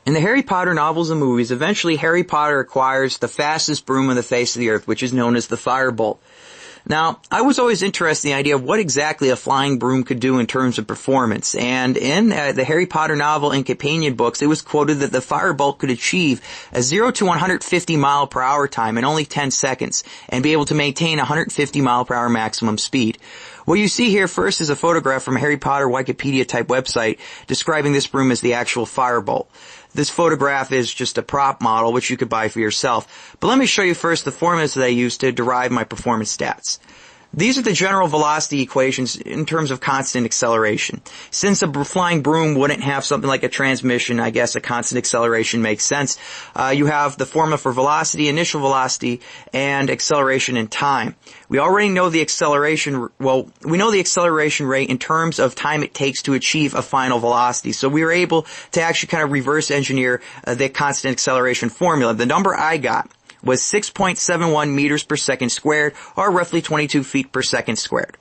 In the Harry Potter novels and movies, eventually Harry Potter acquires the fastest broom on the face of the earth, which is known as the Firebolt. Now, I was always interested in the idea of what exactly a flying broom could do in terms of performance, and in the Harry Potter novel and companion books, it was quoted that the Firebolt could achieve a 0 to 150 mile per hour time in only 10 seconds, and be able to maintain 150 mile per hour maximum speed. What you see here first is a photograph from a Harry Potter Wikipedia type website describing this broom as the actual Firebolt. This photograph is just a prop model, which you could buy for yourself. But let me show you first the formulas that I used to derive my performance stats. These are the general velocity equations in terms of constant acceleration. Since a flying broom wouldn't have something like a transmission, I guess a constant acceleration makes sense. You have the formula for velocity, initial velocity, and acceleration in time. We already know the acceleration, we know the acceleration rate in terms of time it takes to achieve a final velocity. So we were able to actually kind of reverse engineer the constant acceleration formula. The number I got was 6.71 meters per second squared, or roughly 22 feet per second squared.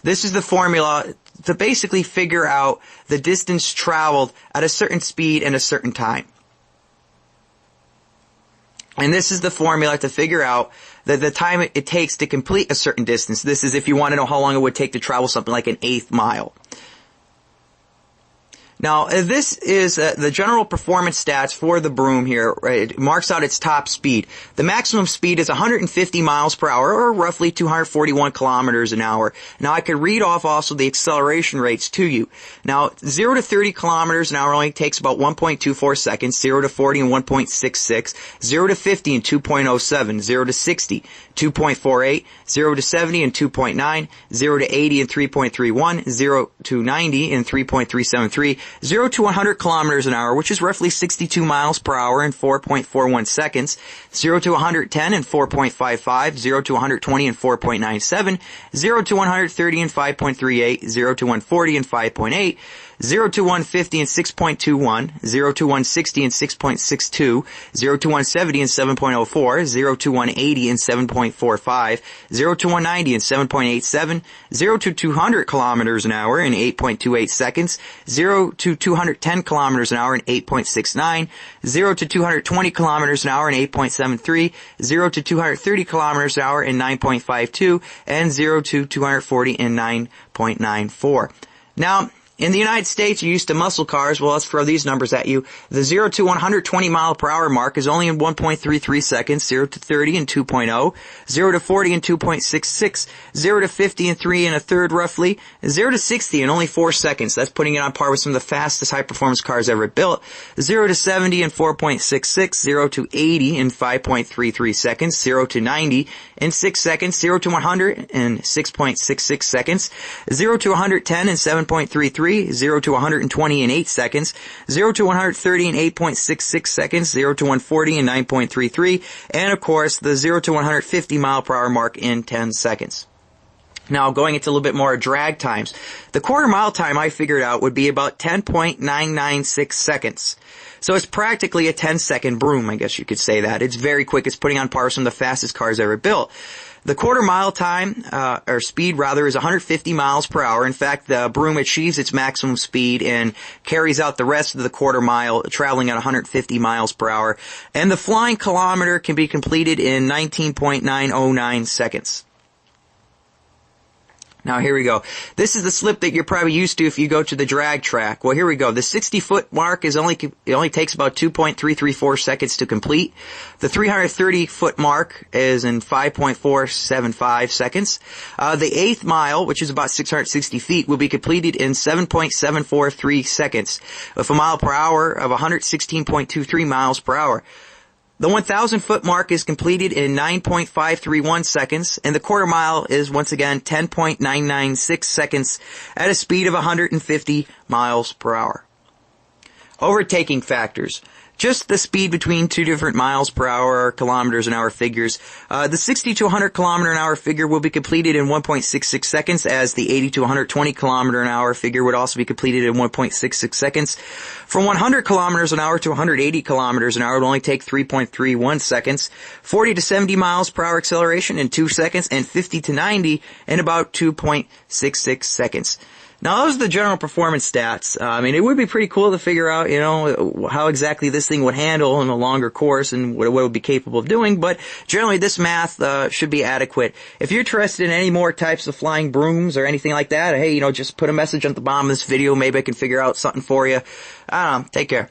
This is the formula to basically figure out the distance traveled at a certain speed and a certain time. And this is the formula to figure out the time it takes to complete a certain distance. This is if you want to know how long it would take to travel something like an eighth mile. Now, this is the general performance stats for the broom here. It marks out its top speed. The maximum speed is 150 miles per hour, or roughly 241 kilometers an hour. Now, I could read off also the acceleration rates to you. Now, 0 to 30 kilometers an hour only takes about 1.24 seconds, 0 to 40 in 1.66, 0 to 50 in 2.07, 0 to 60, 2.48, 0 to 70 in 2.9, 0 to 80 in 3.31, 0 to 90 in 3.373, 0 to 100 kilometers an hour, which is roughly 62 miles per hour in 4.41 seconds, 0 to 110 in 4.55, 0 to 120 in 4.97, 0 to 130 in 5.38, 0 to 140 in 5.8, 0 to 150 in 6.21, 0 to 160 in 6.62, 0 to 170 in 7.04, 0 to 180 in 7.45, 0 to 190 in 7.87, 0 to 200 kilometers an hour in 8.28 seconds, 0 to 210 kilometers an hour in 8.69, 0 to 220 kilometers an hour in 8.73, 0 to 230 kilometers an hour in 9.52, and 0 to 240 in 9.94. Now, in the United States, you're used to muscle cars. Well, let's throw these numbers at you. The 0 to 120 mile per hour mark is only in 1.33 seconds, 0 to 30 in 2.0, 0 to 40 in 2.66, 0 to 50 in 3 1/3 roughly, 0 to 60 in only 4 seconds. That's putting it on par with some of the fastest high-performance cars ever built. 0 to 70 in 4.66, 0 to 80 in 5.33 seconds, 0 to 90 in 6 seconds, 0 to 100 in 6.66 seconds, 0 to 110 in 7.33, 0 to 120 in 8 seconds, 0 to 130 in 8.66 seconds, 0 to 140 in 9.33, and of course the 0 to 150 mile per hour mark in 10 seconds. Now, going into a little bit more drag times. The quarter mile time I figured out would be about 10.996 seconds. So it's practically a 10-second broom, I guess you could say that. It's very quick. It's putting on par with some of the fastest cars ever built. The quarter mile time, or speed rather, is 150 miles per hour. In fact, the broom achieves its maximum speed and carries out the rest of the quarter mile, traveling at 150 miles per hour. And the flying kilometer can be completed in 19.909 seconds. Now here we go. This is the slip that you're probably used to if you go to the drag track. Well, here we go. The 60-foot mark it only takes about 2.334 seconds to complete. The 330-foot mark is in 5.475 seconds. The 8th mile, which is about 660 feet, will be completed in 7.743 seconds, with a mile per hour of 116.23 miles per hour. The 1,000-foot mark is completed in 9.531 seconds, and the quarter mile is once again 10.996 seconds at a speed of 150 miles per hour. Overtaking factors. Just the speed between two different miles per hour or kilometers an hour figures. The 60 to 100 kilometer an hour figure will be completed in 1.66 seconds, as the 80 to 120 kilometer an hour figure would also be completed in 1.66 seconds. From 100 kilometers an hour to 180 kilometers an hour would only take 3.31 seconds. 40 to 70 miles per hour acceleration in 2 seconds, and 50 to 90 in about 2.66 seconds. Now, those are the general performance stats. I mean, it would be pretty cool to figure out, you know, how exactly this thing would handle in a longer course and what it would be capable of doing, but generally this math should be adequate. If you're interested in any more types of flying brooms or anything like that, hey, you know, just put a message at the bottom of this video. Maybe I can figure out something for you. I don't know. Take care.